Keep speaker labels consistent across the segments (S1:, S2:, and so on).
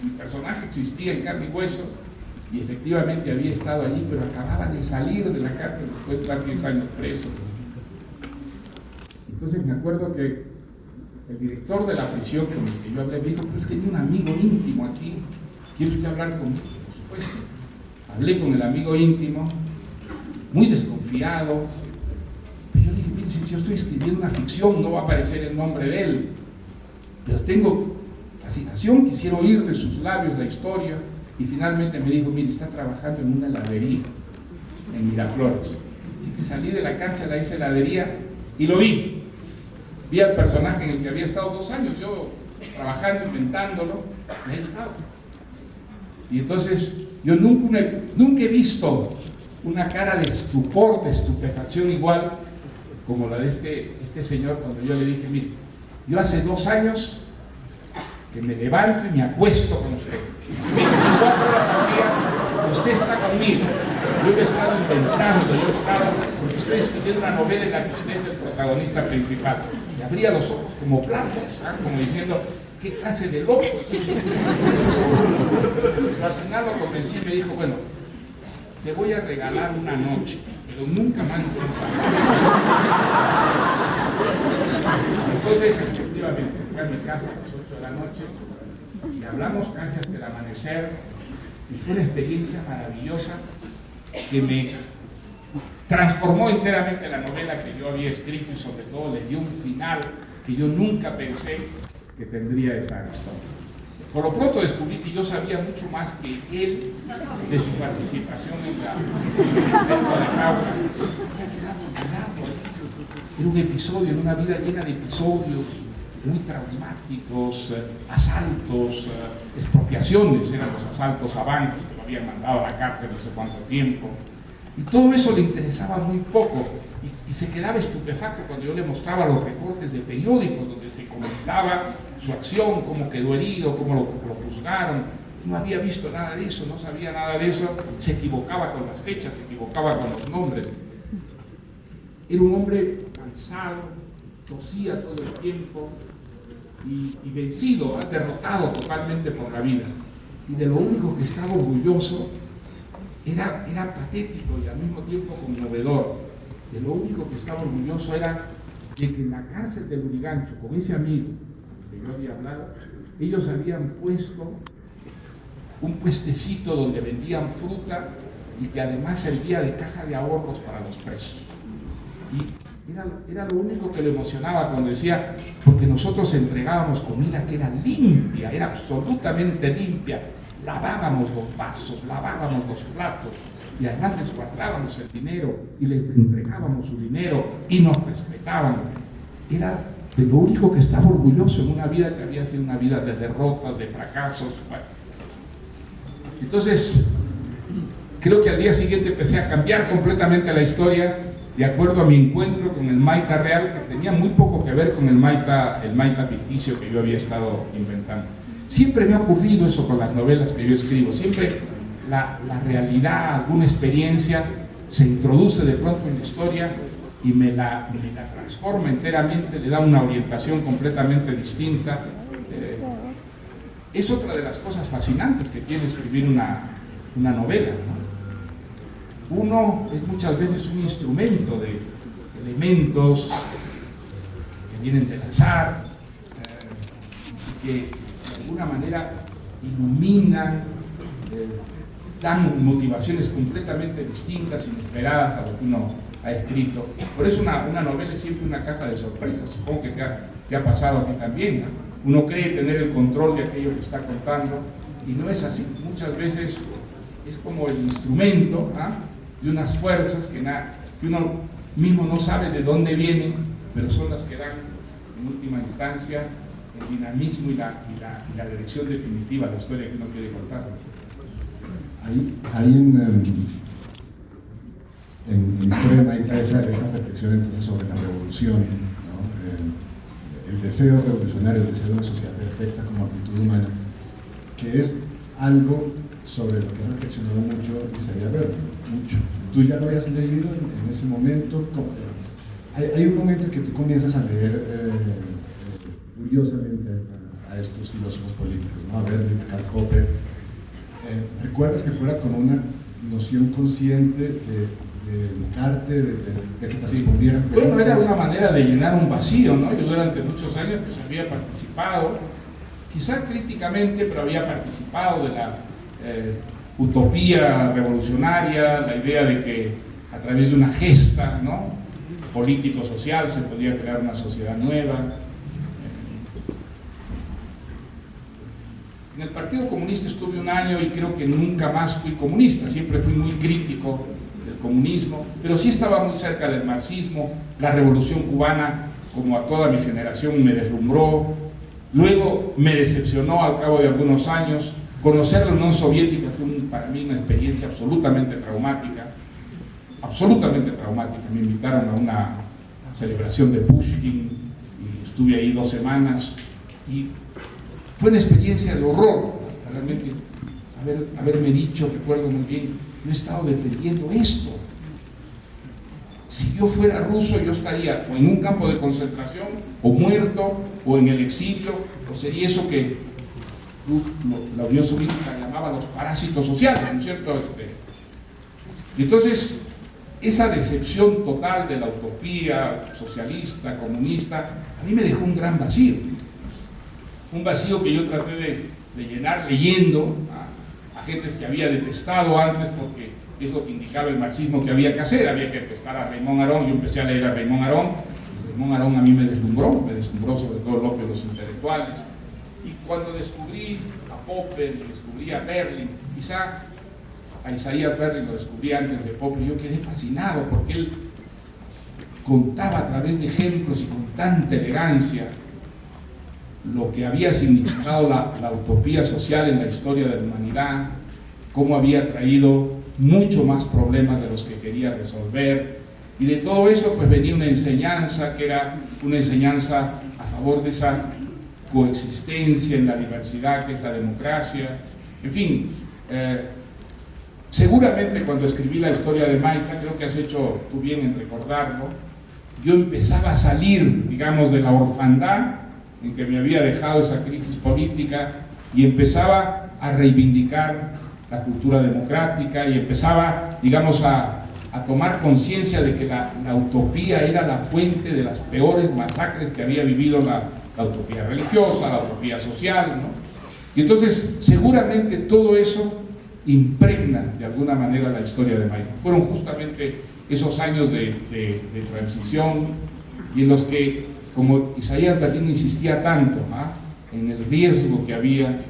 S1: Mi personaje existía en carne y hueso y efectivamente había estado allí, pero acababa de salir de la cárcel después de estar 10 años preso. Entonces me acuerdo que el director de la prisión con el que yo hablé me dijo: pero es que hay un amigo íntimo aquí, ¿quiere usted hablar conmigo? Por supuesto. Hablé con el amigo íntimo, muy desconfiado, pero yo le dije: mire, si yo estoy escribiendo una ficción, no va a aparecer el nombre de él, pero tengo fascinación, quisiera oír de sus labios la historia. Y finalmente me dijo: mire, está trabajando en una heladería en Miraflores. Así que salí de la cárcel a esa heladería y lo vi. Vi al personaje en el que había estado 2 años, yo trabajando, inventándolo, y ahí estaba. Y entonces yo nunca he visto una cara de estupor, de estupefacción igual como la de este señor cuando yo le dije: mire, yo hace 2 años que me levanto y me acuesto con usted. 24 horas al día, usted está conmigo. Yo he estado inventando, porque estoy escribiendo una novela en la que usted es el protagonista principal. Y abría los ojos como platos, como diciendo: ¿qué clase de loco? Pero al final lo convencí y me dijo: bueno, te voy a regalar una noche, pero nunca más. Entonces, efectivamente, fui a mi casa a las 8 de la noche y hablamos casi hasta el amanecer, y fue una experiencia maravillosa que me transformó enteramente la novela que yo había escrito y sobre todo le dio un final que yo nunca pensé que tendría esa historia. Por lo pronto descubrí que yo sabía mucho más que él de su participación en el intento de Jaula. Era un episodio, en una vida llena de episodios muy traumáticos, asaltos, expropiaciones, eran los asaltos a bancos que lo habían mandado a la cárcel no sé cuánto tiempo. Y todo eso le interesaba muy poco y se quedaba estupefacto cuando yo le mostraba los recortes de periódicos donde se comentaba su acción, cómo quedó herido, cómo lo juzgaron. No había visto nada de eso, no sabía nada de eso, se equivocaba con las fechas, se equivocaba con los nombres. Era un hombre cansado, tosía todo el tiempo y vencido, derrotado totalmente por la vida. Y de lo único que estaba orgulloso era patético y al mismo tiempo conmovedor. De lo único que estaba orgulloso era de que en la cárcel de Lurigancho, con ese amigo que yo había hablado, ellos habían puesto un puestecito donde vendían fruta y que además servía de caja de ahorros para los presos. Y era lo único que le emocionaba cuando decía: porque nosotros entregábamos comida que era limpia, era absolutamente limpia, lavábamos los vasos, lavábamos los platos y además les guardábamos el dinero y les entregábamos su dinero y nos respetaban. Era de lo único que estaba orgulloso en una vida que había sido una vida de derrotas, de fracasos. Bueno. Entonces, creo que al día siguiente empecé a cambiar completamente la historia de acuerdo a mi encuentro con el Maita real, que tenía muy poco que ver con el Maita ficticio que yo había estado inventando. Siempre me ha ocurrido eso con las novelas que yo escribo, siempre la realidad, alguna experiencia se introduce de pronto en la historia y me la transforma enteramente, le da una orientación completamente distinta. Es otra de las cosas fascinantes que tiene escribir una novela, ¿no? Uno es muchas veces un instrumento de elementos que vienen del azar, que de alguna manera iluminan, dan motivaciones completamente distintas, inesperadas a lo que uno ha escrito. Por eso una novela es siempre una caja de sorpresas. Supongo que te ha pasado a ti también, ¿no? Uno cree tener el control de aquello que está contando y no es así. Muchas veces es como el instrumento, ¿ah?, de unas fuerzas que uno mismo no sabe de dónde vienen, pero son las que dan en última instancia el dinamismo y la dirección definitiva a la historia que uno quiere contar.
S2: Hay en la historia de Maita esa reflexión entonces sobre la revolución, ¿no? El deseo revolucionario, el deseo de sociedad perfecta como actitud humana, que es algo sobre lo que ha reflexionado mucho Isaías Verde, mucho. Tú ya lo habías leído en ese momento. Hay un momento en que tú comienzas a leer furiosamente a estos filósofos políticos, ¿no? A Berlin, a Karl Popper. ¿Recuerdas que fuera como una noción consciente de educarte, de que te respondieran?
S1: Bueno, era una manera de llenar un vacío, ¿no? Yo durante muchos años pues había participado, quizá críticamente, pero había participado de la utopía revolucionaria, la idea de que a través de una gesta, ¿no?, político-social se podía crear una sociedad nueva. En el Partido Comunista estuve un año y creo que nunca más fui comunista, siempre fui muy crítico del comunismo, pero sí estaba muy cerca del marxismo. La Revolución Cubana, como a toda mi generación, me deslumbró, luego me decepcionó al cabo de algunos años. Conocer la Unión Soviética fue para mí una experiencia absolutamente traumática, me invitaron a una celebración de Pushkin y estuve ahí 2 semanas y fue una experiencia de horror, realmente haberme dicho, recuerdo muy bien, yo he estado defendiendo esto. Si yo fuera ruso, yo estaría o en un campo de concentración, o muerto, o en el exilio, o sería eso que la Unión Soviética llamaba los parásitos sociales, ¿no es cierto? Y entonces, esa decepción total de la utopía socialista, comunista, a mí me dejó un gran vacío. Un vacío que yo traté de llenar leyendo a gentes que había detestado antes, porque es lo que indicaba el marxismo que había que hacer. Había que detestar a Raymond Aron. Yo empecé a leer a Raymond Aron. Raymond Aron a mí me deslumbró sobre todo el opio de los intelectuales. Y cuando descubrí a Popper y descubrí a Berlin, quizá a Isaías Berlin lo descubrí antes de Popper, yo quedé fascinado porque él contaba a través de ejemplos y con tanta elegancia lo que había significado la utopía social en la historia de la humanidad, cómo había traído mucho más problemas de los que quería resolver, y de todo eso pues venía una enseñanza que era una enseñanza a favor de esa coexistencia en la diversidad que es la democracia. En fin, seguramente cuando escribí la historia de Maita, creo que has hecho tú bien en recordarlo, yo empezaba a salir, digamos, de la orfandad en que me había dejado esa crisis política y empezaba a reivindicar la cultura democrática y empezaba, digamos, a tomar conciencia de que la utopía era la fuente de las peores masacres que había vivido la utopía religiosa, la utopía social, ¿no? Y entonces, seguramente todo eso impregna de alguna manera la historia de Maita. Fueron justamente esos años de transición y en los que, como Isaías Berlin insistía tanto en el riesgo que había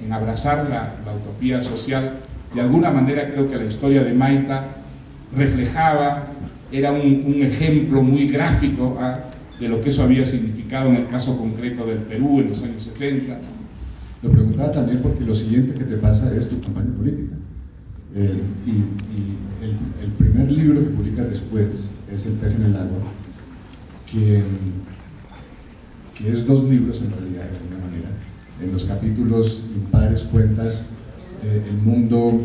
S1: en abrazar la utopía social, de alguna manera creo que la historia de Maita reflejaba, era un ejemplo muy gráfico de lo que eso había significado en el caso concreto del Perú en los años 60.
S2: Lo preguntaba también porque lo siguiente que te pasa es tu campaña política. Y el primer libro que publicas después es El pez en el agua, que es 2 libros en realidad, de alguna manera. En los capítulos impares cuentas el mundo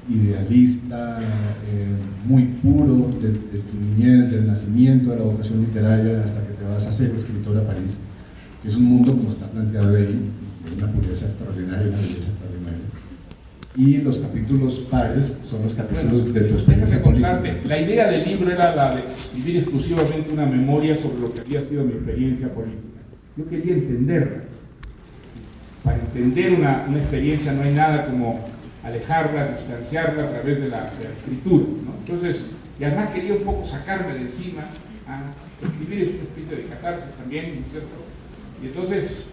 S2: idealista, muy puro de tu niñez, del nacimiento, de la vocación literaria, hasta que te vas a ser escritor a París, que es un mundo como está planteado ahí, de una pureza extraordinaria, una belleza extraordinaria. Y los capítulos pares son los capítulos de tu experiencia política.
S1: La idea del libro era la de escribir exclusivamente una memoria sobre lo que había sido mi experiencia política. Yo quería entenderla. Para entender una experiencia no hay nada como alejarla, distanciarla a través de la escritura, ¿no? Entonces, y además quería un poco sacarme de encima, escribir es una especie de catarsis también, ¿no es cierto? Y entonces,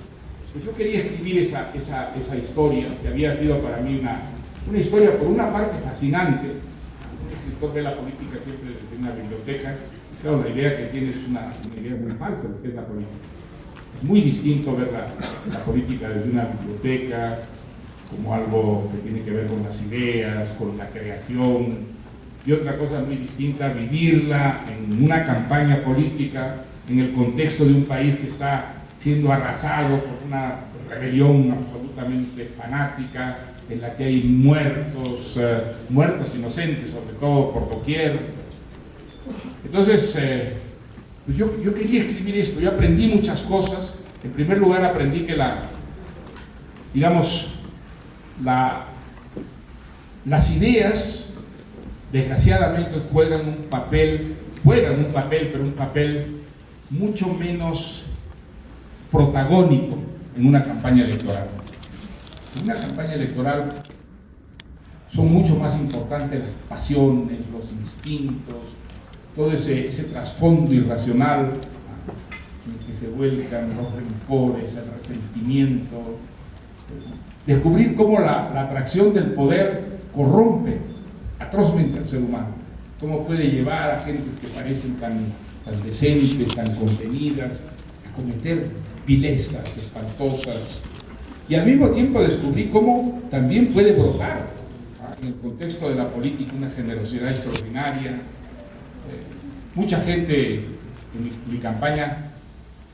S1: pues yo quería escribir esa historia, que había sido para mí una historia por una parte fascinante. Un escritor ve la política siempre desde una biblioteca, y claro, la idea que tiene es una idea muy falsa de lo que es la política. Es muy distinto ver la política desde una biblioteca, como algo que tiene que ver con las ideas, con la creación, y otra cosa muy distinta, vivirla en una campaña política en el contexto de un país que está siendo arrasado por una rebelión absolutamente fanática, en la que hay muertos inocentes, sobre todo por doquier. Entonces, pues yo quería escribir esto. Yo aprendí muchas cosas. En primer lugar, aprendí que la digamos, las ideas, desgraciadamente, juegan un papel, pero un papel mucho menos protagónico en una campaña electoral. En una campaña electoral son mucho más importantes las pasiones, los instintos, todo ese trasfondo irracional en el que se vuelcan los rencores, el resentimiento. Descubrir cómo la atracción del poder corrompe atrozmente al ser humano, cómo puede llevar a gentes que parecen tan decentes, tan convenidas, a cometer vilezas espantosas, y al mismo tiempo descubrí cómo también puede brotar en el contexto de la política una generosidad extraordinaria. Mucha gente en mi campaña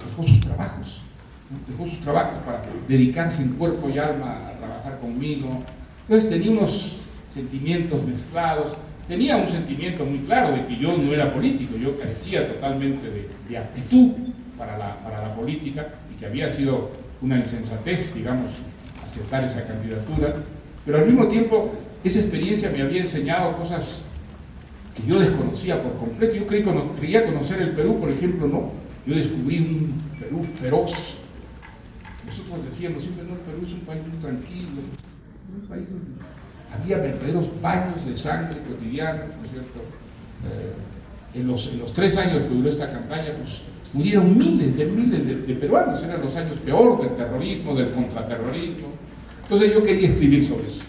S1: dejó sus trabajos para dedicarse en cuerpo y alma a trabajar conmigo. Entonces tenía unos sentimientos mezclados. Tenía un sentimiento muy claro de que yo no era político, yo carecía totalmente de aptitud para la política, y que había sido una insensatez, digamos, aceptar esa candidatura, pero al mismo tiempo esa experiencia me había enseñado cosas que yo desconocía por completo. Yo creía conocer el Perú, por ejemplo, no. Yo descubrí un Perú feroz. Nosotros decíamos siempre, no, el Perú es un país muy tranquilo, un país donde había verdaderos baños de sangre cotidianos, ¿no es cierto? En los 3 años que duró esta campaña, pues murieron miles de peruanos. Eran los años peor del terrorismo, del contraterrorismo. Entonces yo quería escribir sobre eso.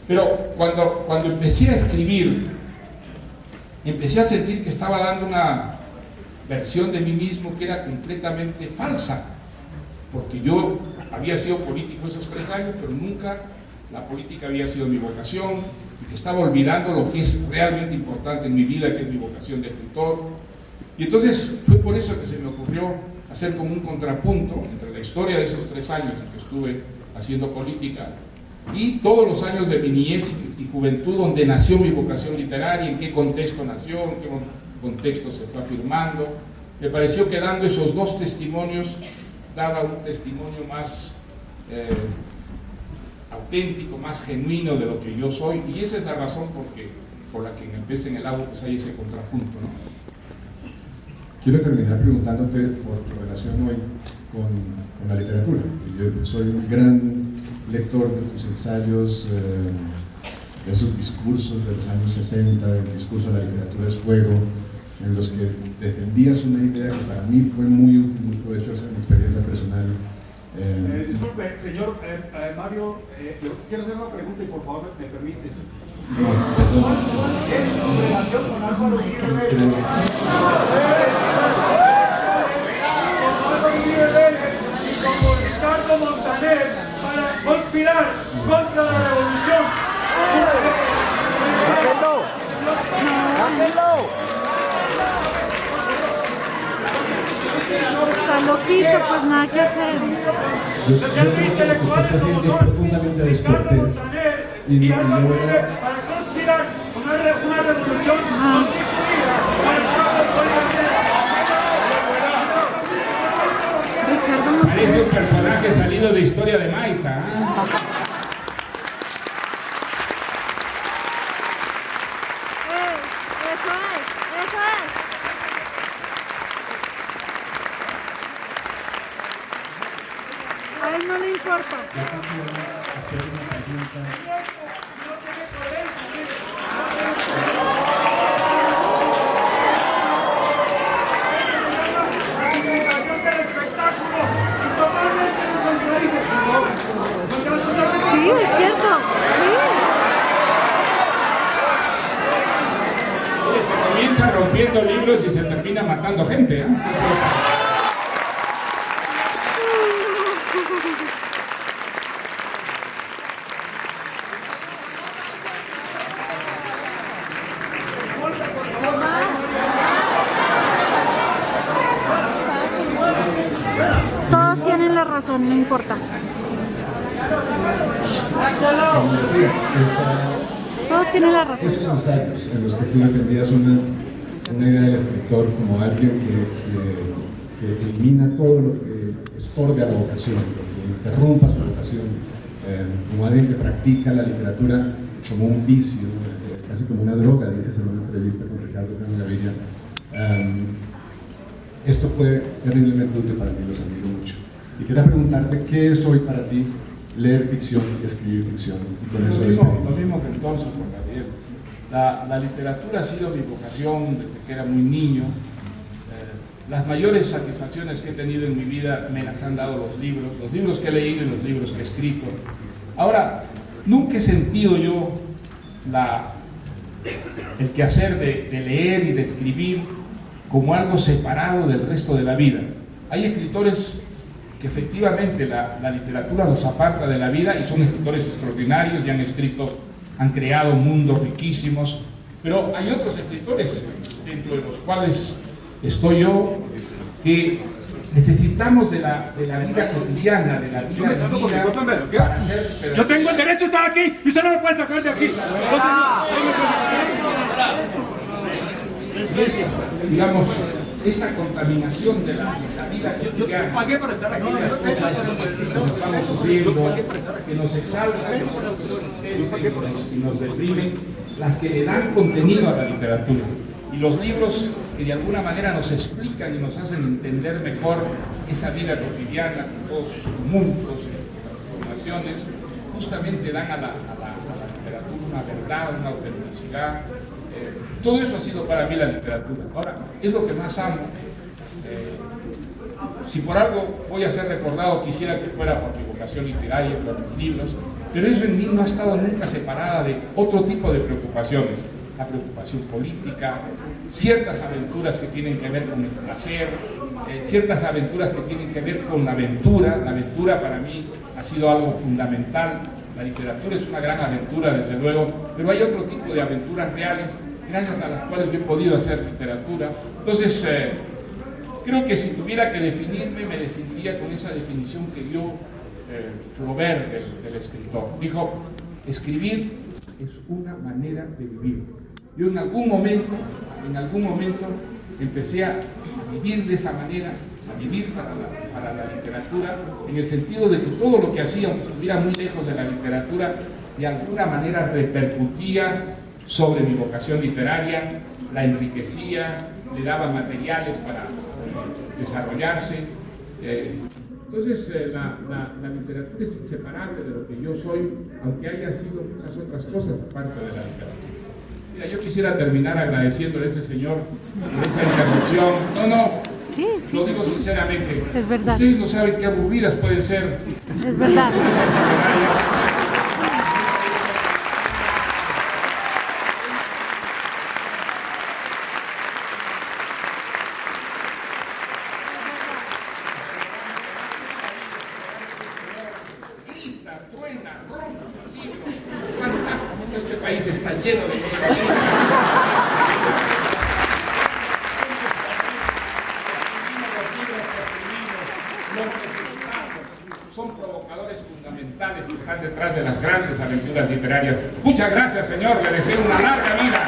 S1: Pero cuando empecé a escribir, empecé a sentir que estaba dando una versión de mí mismo que era completamente falsa, porque yo había sido político esos 3 años, pero nunca la política había sido mi vocación, y que estaba olvidando lo que es realmente importante en mi vida, que es mi vocación de escritor. Y entonces fue por eso que se me ocurrió hacer como un contrapunto entre la historia de esos 3 años en que estuve haciendo política y todos los años de mi niñez y juventud, donde nació mi vocación literaria, en qué contexto nació, en qué contexto se fue afirmando. Me pareció que dando esos 2 testimonios daba un testimonio más auténtico, más genuino de lo que yo soy, y esa es la razón por la que empecé en el audio, pues hay ese contrapunto, ¿no?
S2: Quiero terminar preguntándote por tu relación hoy con la literatura. Yo soy un gran lector de tus ensayos, de esos discursos de los años 60, el discurso de la literatura es fuego, en los que defendías una idea que para mí fue muy útil, muy provechosa en mi experiencia personal.
S3: Disculpe, señor Mario, quiero hacer una pregunta y por favor me permite. ¿Qué es su relación con Álvaro Uribe Vélez? Y con Ricardo Montaner para conspirar contra la revolución.
S4: ¡Sáquenlo!
S5: Está loquito, pues nada que hacer.
S2: Yo creo que lo que usted está haciendo es profundamente descortés.
S3: Y Álvaro Uribe para conspirar una revolución
S5: Ricardo
S1: Parece un personaje salido de Historia de Maita, ¿eh?
S5: Eso es. A él no le importa.
S2: Yo quisiera hacer una pregunta.
S5: Sí, es cierto.
S1: Se comienza rompiendo libros y se termina matando gente, ¿eh?
S5: Todos tienen la razón, no importa.
S2: Como decía,
S5: Todos tienen la razón.
S2: esos ensayos en los que tú defendías una idea del escritor como alguien que elimina todo lo que estorbe a la vocación, lo que interrumpa su vocación, como alguien que practica la literatura como un vicio, casi como una droga, dices en una entrevista con Ricardo Gaviria. Esto fue terriblemente útil para mí, los admiro mucho. Y quería preguntarte, ¿qué es hoy para ti leer ficción y escribir ficción? Y con eso
S1: lo mismo que entonces, Juan Gabriel. La literatura ha sido mi vocación desde que era muy niño. Las mayores satisfacciones que he tenido en mi vida me las han dado los libros que he leído y los libros que he escrito. Ahora, nunca he sentido yo el quehacer de leer y de escribir como algo separado del resto de la vida. Hay escritores que efectivamente la literatura los aparta de la vida y son escritores extraordinarios y han creado mundos riquísimos, pero hay otros escritores, dentro de los cuales estoy yo, que necesitamos de la vida cotidiana, de la vida para hacer...
S3: Yo tengo el derecho de estar aquí y usted no me puede sacar de aquí.
S1: Digamos, esta contaminación de la vida cotidiana,
S3: Pagué para estar aquí.
S1: que nos estamos sufriendo, que nos exaltan, y nos deprimen, las que le dan contenido a la literatura. Y los libros que de alguna manera nos explican y nos hacen entender mejor esa vida cotidiana con todos sus tumultos y transformaciones, justamente dan a la literatura una verdad, una autenticidad. Todo eso ha sido para mí la literatura. Ahora, es lo que más amo. Si por algo voy a ser recordado, quisiera que fuera por mi vocación literaria, por mis libros, pero eso en mí no ha estado nunca separada de otro tipo de preocupaciones. La preocupación política, ciertas aventuras que tienen que ver con el placer, ciertas aventuras que tienen que ver con la aventura. La aventura para mí ha sido algo fundamental. La literatura es una gran aventura, desde luego, pero hay otro tipo de aventuras reales, gracias a las cuales yo he podido hacer literatura. Entonces, creo que si tuviera que definirme, me definiría con esa definición que dio Flaubert del escritor. Dijo, escribir es una manera de vivir. Yo en algún momento empecé a vivir de esa manera, a vivir para la literatura, en el sentido de que todo lo que hacía, aunque estuviera muy lejos de la literatura, de alguna manera repercutía sobre mi vocación literaria, la enriquecía, le daba materiales para desarrollarse. Entonces la literatura es inseparable de lo que yo soy, aunque haya sido muchas otras cosas aparte de la literatura. Mira, yo quisiera terminar agradeciéndole a ese señor por esa interrupción.
S5: Sí,
S1: lo digo sinceramente.
S5: Es verdad.
S1: Ustedes no saben qué aburridas pueden ser.
S5: Es verdad.
S1: Grita, truena, rompe el libro. Fantástico, este país está lleno de son provocadores fundamentales que están detrás de las grandes aventuras literarias. Muchas gracias, señor. Le deseo una larga vida.